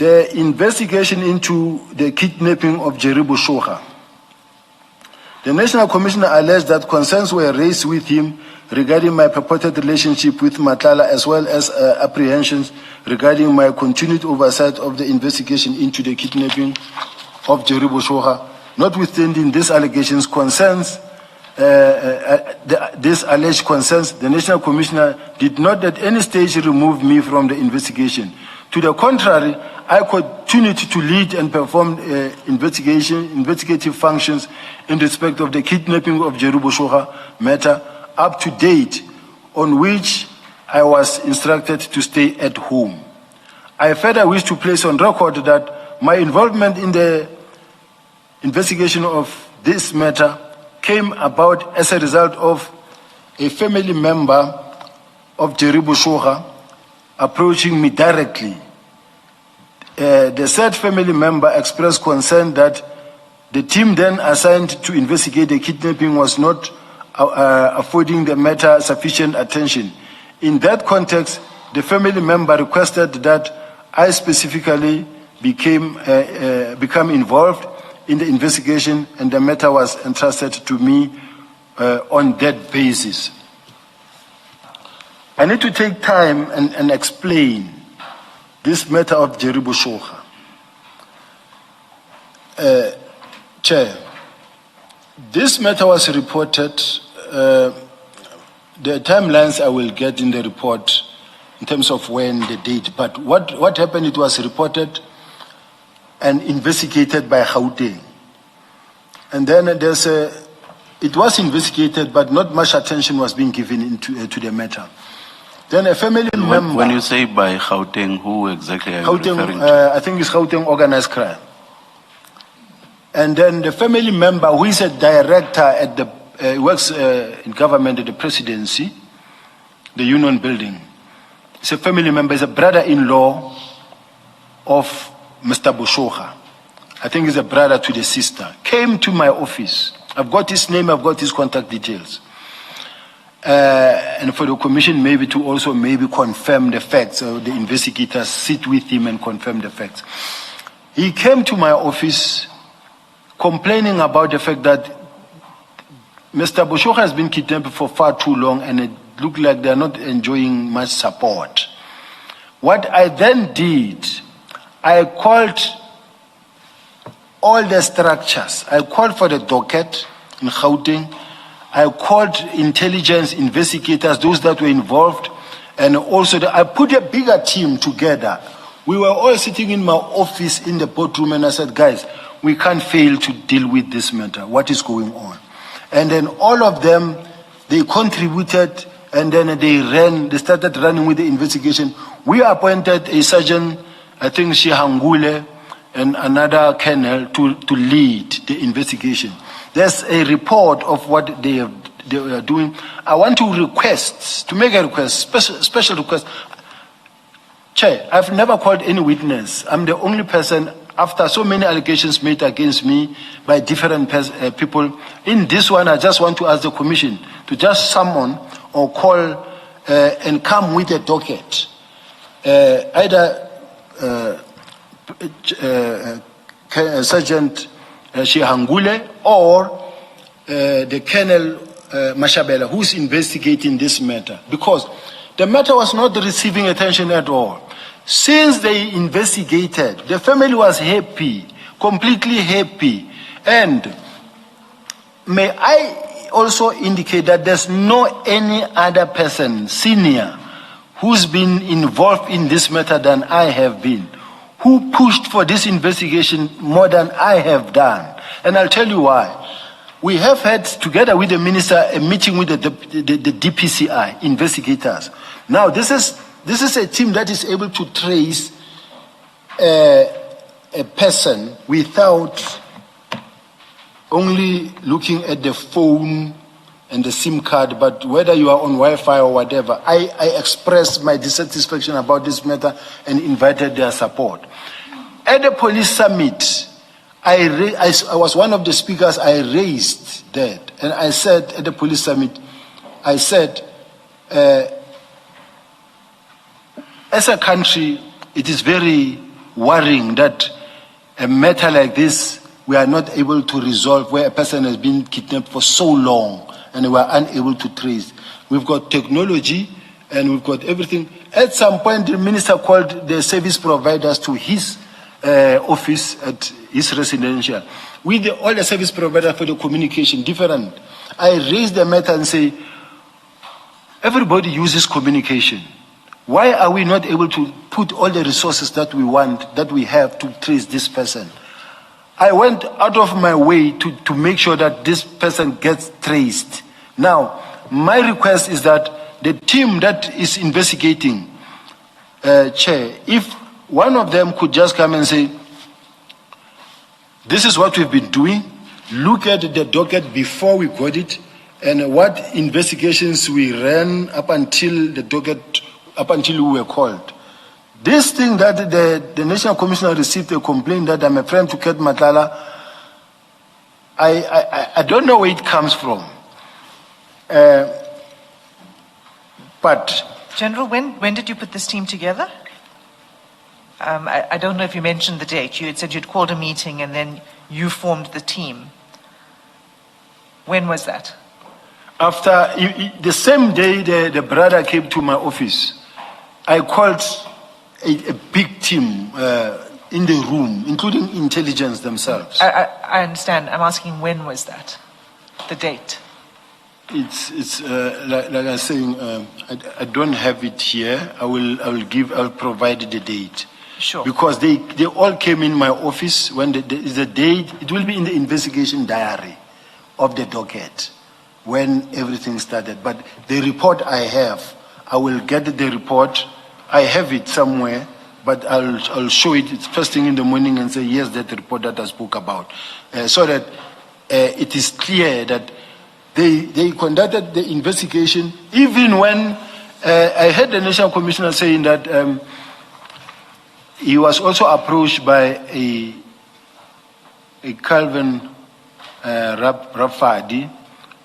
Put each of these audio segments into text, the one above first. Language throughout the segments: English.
The investigation into the kidnapping of Jerry Boshoga. The National Commission alleged that concerns were raised with him regarding my purported relationship with Matlala, as well as apprehensions regarding my continued oversight of the investigation into the kidnapping of Jerry Boshoga. Notwithstanding these allegations, these alleged concerns, the National Commissioner did not at any stage remove me from the investigation. To the contrary, I continued to lead and perform investigative functions in respect of the kidnapping of Jerry Boshoga matter up to date, on which I was instructed to stay at home. I further wish to place on record that my involvement in the investigation of this matter came about as a result of a family member of Jerry Boshoga approaching me directly. The said family member expressed concern that the team then assigned to investigate the kidnapping was not affording the matter sufficient attention. In that context, the family member requested that I specifically become involved in the investigation, and the matter was entrusted to me on that basis. I need to take time and explain this matter of Jerry Boshoga. Chair, this matter was reported, the timelines I will get in the report in terms of when, the date, but what happened, it was reported and investigated by Gauteng. And then it was investigated, but not much attention was being given to the matter. Then a family member... When you say by Gauteng, who exactly are you referring to? I think it's Gauteng organized crime. And then the family member, who is a director at the, works in government at the presidency, the Union Building. He's a family member, he's a brother-in-law of Mr. Boshoga. I think he's a brother to the sister. Came to my office. I've got his name, I've got his contact details. And for the commission maybe to also maybe confirm the facts, so the investigators sit with him and confirm the facts. He came to my office complaining about the fact that Mr. Boshoga has been kidnapped for far too long and it looked like they're not enjoying much support. What I then did, I called all the structures. I called for the docket in Gauteng. I called intelligence investigators, those that were involved, and also I put a bigger team together. We were all sitting in my office in the boardroom, and I said, guys, we can't fail to deal with this matter. What is going on? And then all of them, they contributed, and then they started running with the investigation. We appointed a sergeant, I think Shihangule, and another colonel to lead the investigation. There's a report of what they are doing. I want to make a request, special request. Chair, I've never called any witness. I'm the only person, after so many allegations made against me by different people. In this one, I just want to ask the commission to just summon or call and come with a docket. Either Sergeant Shihangule or the Colonel Mashabela, who's investigating this matter, because the matter was not receiving attention at all. Since they investigated, the family was happy, completely happy. And may I also indicate that there's no any other person, senior, who's been involved in this matter than I have been, who pushed for this investigation more than I have done. And I'll tell you why. We have had, together with the minister, a meeting with the DPCI investigators. Now, this is a team that is able to trace a person without only looking at the phone and the SIM card, but whether you are on Wi-Fi or whatever. I expressed my dissatisfaction about this matter and invited their support. At the police summit, I was one of the speakers. I raised that, and I said at the police summit, I said, as a country, it is very worrying that a matter like this we are not able to resolve, where a person has been kidnapped for so long and we are unable to trace. We've got technology and we've got everything. At some point, the minister called the service providers to his office at his residential. With all the service providers for the communication, different. I raised the matter and say, everybody uses communication. Why are we not able to put all the resources that we want, that we have to trace this person? I went out of my way to make sure that this person gets traced. Now, my request is that the team that is investigating, Chair, if one of them could just come and say, this is what we've been doing, look at the docket before we got it, and what investigations we ran up until the docket, up until we were called. This thing that the National Commissioner received a complaint that I'm a friend to Ket Matlala, I don't know where it comes from. But General, when did you put this team together? I don't know if you mentioned the date. You had said you'd called a meeting and then you formed the team. When was that? After the same day the brother came to my office, I called a big team in the room, including intelligence themselves. I understand. I'm asking, when was that? The date? It's like I was saying, I don't have it here. I'll provide the date. Sure. Because they all came in my office when the date, it will be in the investigation diary of the docket when everything started. But the report I have, I will get the report. I have it somewhere, but I'll show it. It's first thing in the morning and say, yes, that report that I spoke about. So that it is clear that they conducted the investigation, even when I heard the National Commissioner saying that he was also approached by a Calvin Rafadi,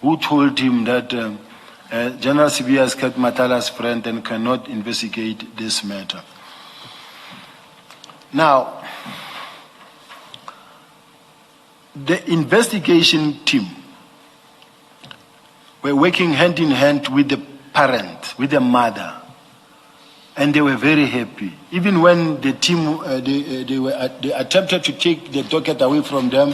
who told him that General Sibiya is Ket Matlala's friend and cannot investigate this matter. Now, the investigation team were working hand in hand with the parent, with the mother, and they were very happy. Even when the team, they attempted to take the docket away from them,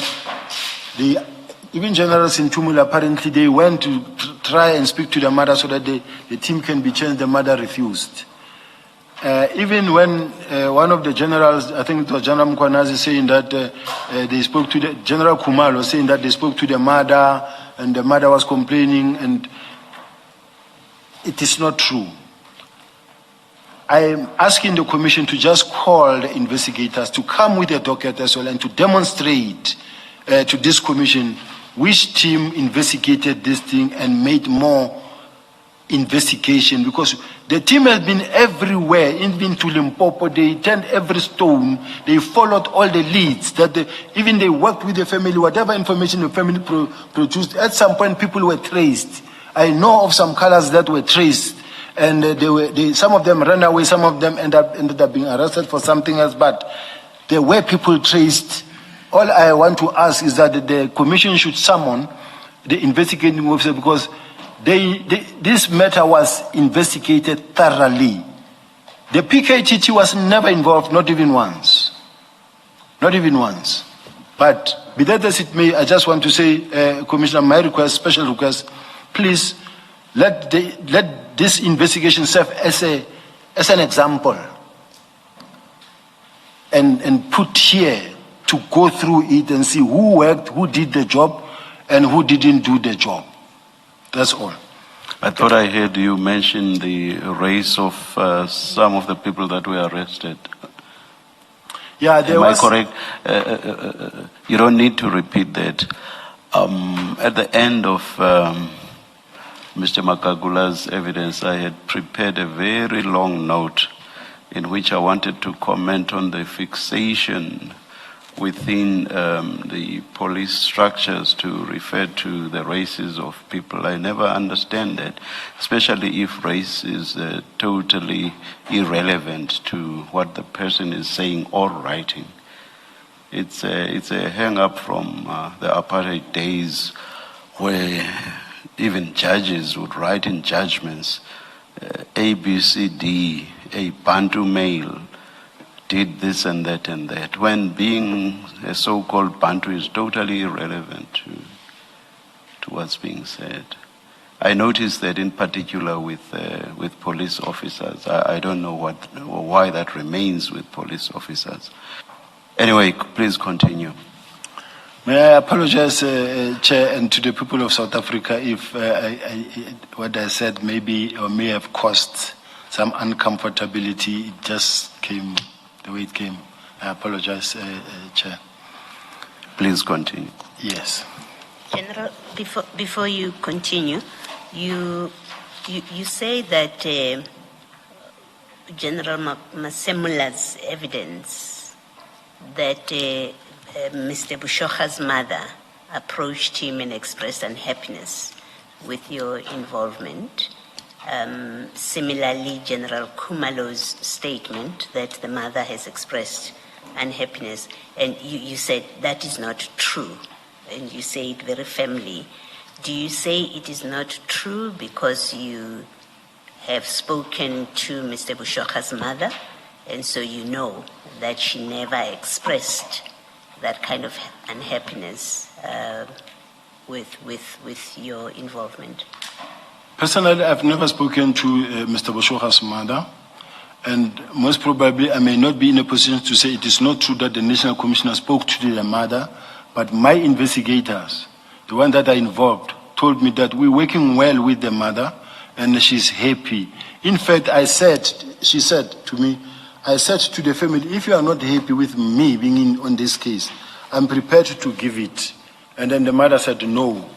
even General Sintumula, apparently they went to try and speak to the mother so that the team can be changed. The mother refused. Even when one of the generals, I think it was General Mkwanazi, saying that they spoke to the General Kumalo, saying that they spoke to the mother and the mother was complaining, and it is not true. I am asking the Commission to just call the investigators to come with a docket as well and to demonstrate to this Commission which team investigated this thing and made more investigation, because the team has been everywhere, even to Limpopo. They turned every stone. They followed all the leads. Even they worked with the family. Whatever information the family produced, at some point people were traced. I know of some colors that were traced, and some of them ran away. Some of them ended up being arrested for something else. But there were people traced. All I want to ask is that the Commission should summon the investigating officer, because this matter was investigated thoroughly. The PKTT was never involved, not even once. Not even once. But be that as it may, I just want to say, Commissioner, my request, special request, please let this investigation serve as an example, and put here to go through it and see who worked, who did the job, and who didn't do the job. That's all. I thought I heard you mention the race of some of the people that were arrested. Yeah, there was. Am I correct? You don't need to repeat that. At the end of Mr. Makagula's evidence, I had prepared a very long note in which I wanted to comment on the fixation within the police structures to refer to the races of people. I never understand that, especially if race is totally irrelevant to what the person is saying or writing. It's a hang-up from the apartheid days where even judges would write in judgments, A, B, C, D, a Bantu male did this and that and that, when being a so-called Bantu is totally irrelevant to what's being said. I noticed that in particular with police officers. I don't know why that remains with police officers. Anyway, please continue. May I apologize, Chair, and to the people of South Africa if what I said maybe or may have caused some uncomfortability. It just came the way it came. I apologize, Chair. Please continue. Yes. General, before you continue, you say that General Masemula's evidence that Mr. Boshoga's mother approached him and expressed unhappiness with your involvement. Similarly, General Kumalo's statement that the mother has expressed unhappiness, and you said that is not true, and you say it very firmly. Do you say it is not true because you have spoken to Mr. Boshoga's mother, and so you know that she never expressed that kind of unhappiness with your involvement? Personally, I've never spoken to Mr. Boshoga's mother, and most probably I may not be in a position to say it is not true that the National Commissioner spoke to the mother, but my investigators, the one that are involved, told me that we're working well with the mother and she's happy. In fact, she said to me, I said to the family, if you are not happy with me being in on this case, I'm prepared to give it. And then the mother said, no,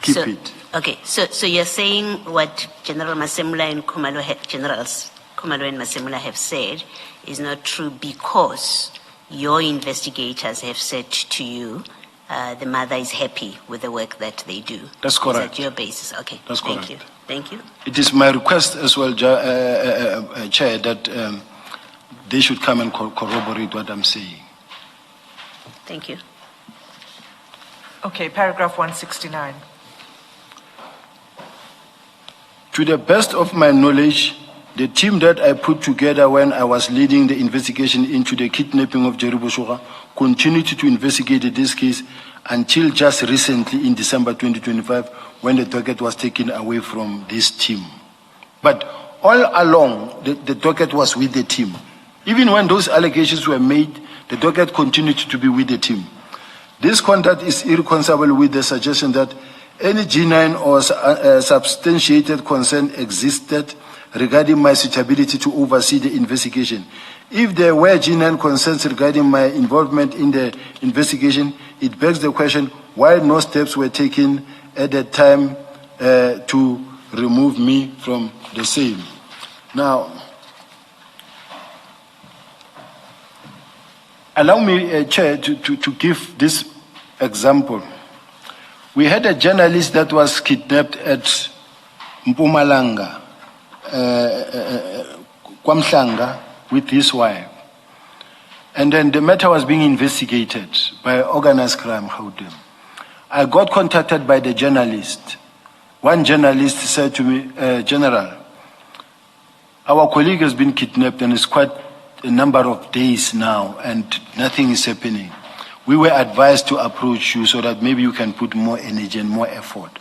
keep it. Okay, so you're saying what General Masemula and Generals Kumalo and Masemula have said is not true because your investigators have said to you the mother is happy with the work that they do. That's correct. Is that your basis? Okay, That's thank correct. Thank you. It is my request as well, Chair, that they should come and corroborate what I'm saying. Thank you. Okay, paragraph 169. To the best of my knowledge, the team that I put together when I was leading the investigation into the kidnapping of Jerry Boshoga continued to investigate this case until just recently in December 2025 when the docket was taken away from this team. But all along, the docket was with the team. Even when those allegations were made, the docket continued to be with the team. This conduct is irreconcilable with the suggestion that any genuine or substantiated concern existed regarding my suitability to oversee the investigation. If there were genuine concerns regarding my involvement in the investigation, it begs the question why no steps were taken at the time to remove me from the same. Now, allow me, Chair, to give this example. We had a journalist that was kidnapped at Mpumalanga, Kwamhlanga, with his wife. And then the matter was being investigated by organized crime, Gauteng. I got contacted by the journalist. One journalist said to me, General, our colleague has been kidnapped and it's quite a number of days now and nothing is happening. We were advised to approach you so that maybe you can put more energy and more effort.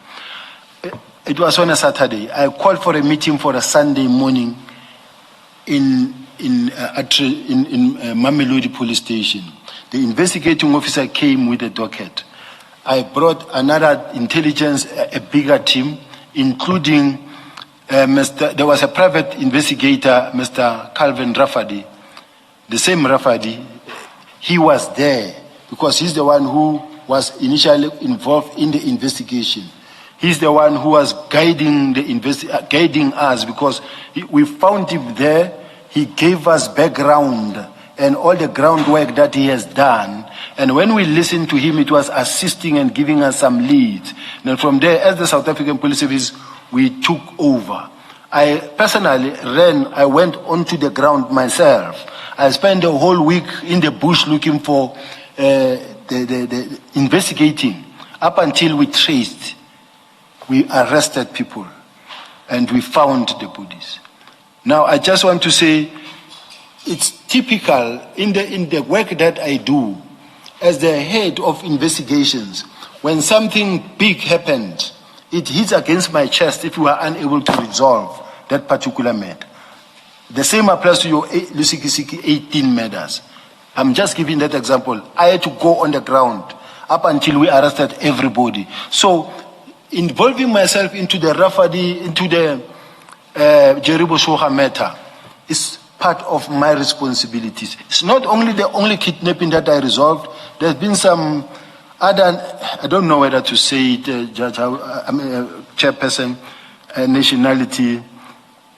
It was on a Saturday. I called for a meeting for a Sunday morning in Mamelodi police station. The investigating officer came with a docket. I brought another intelligence, a bigger team, including there was a private investigator, Mr. Calvin Rafadi. The same Rafadi, he was there because he's the one who was initially involved in the investigation. He's the one who was guiding us because we found him there. He gave us background and all the groundwork that he has done. And when we listened to him, it was assisting and giving us some leads. And from there, as the South African Police Service, we took over. I personally I went onto the ground myself. I spent the whole week in the bush looking for the investigating, up until we traced, we arrested people, and we found the bodies. Now, I just want to say, it's typical in the work that I do as the head of investigations. When something big happened, it hits against my chest if we are unable to resolve that particular matter. The same applies to your Lusikisiki 18 murders. I'm just giving that example. I had to go on the ground up until we arrested everybody. So, involving myself into the Rafadi, into the Jerry Boshoga matter is part of my responsibilities. It's not only the only kidnapping that I resolved. There's been some other, I don't know whether to say it, Judge, Chairperson, nationality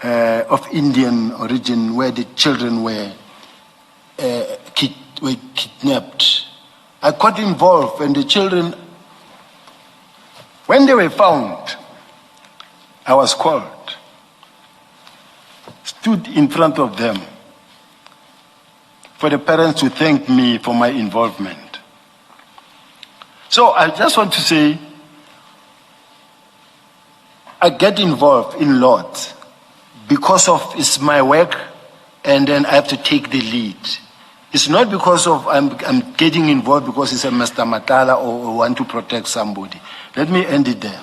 of Indian origin, where the children were kidnapped. I got involved, and the children, when they were found, I was called, stood in front of them for the parents to thank me for my involvement. So I just want to say, I get involved in lots because of it's my work, and then I have to take the lead. It's not because of I'm getting involved because it's a Mr. Matlala or want to protect somebody. Let me end it there.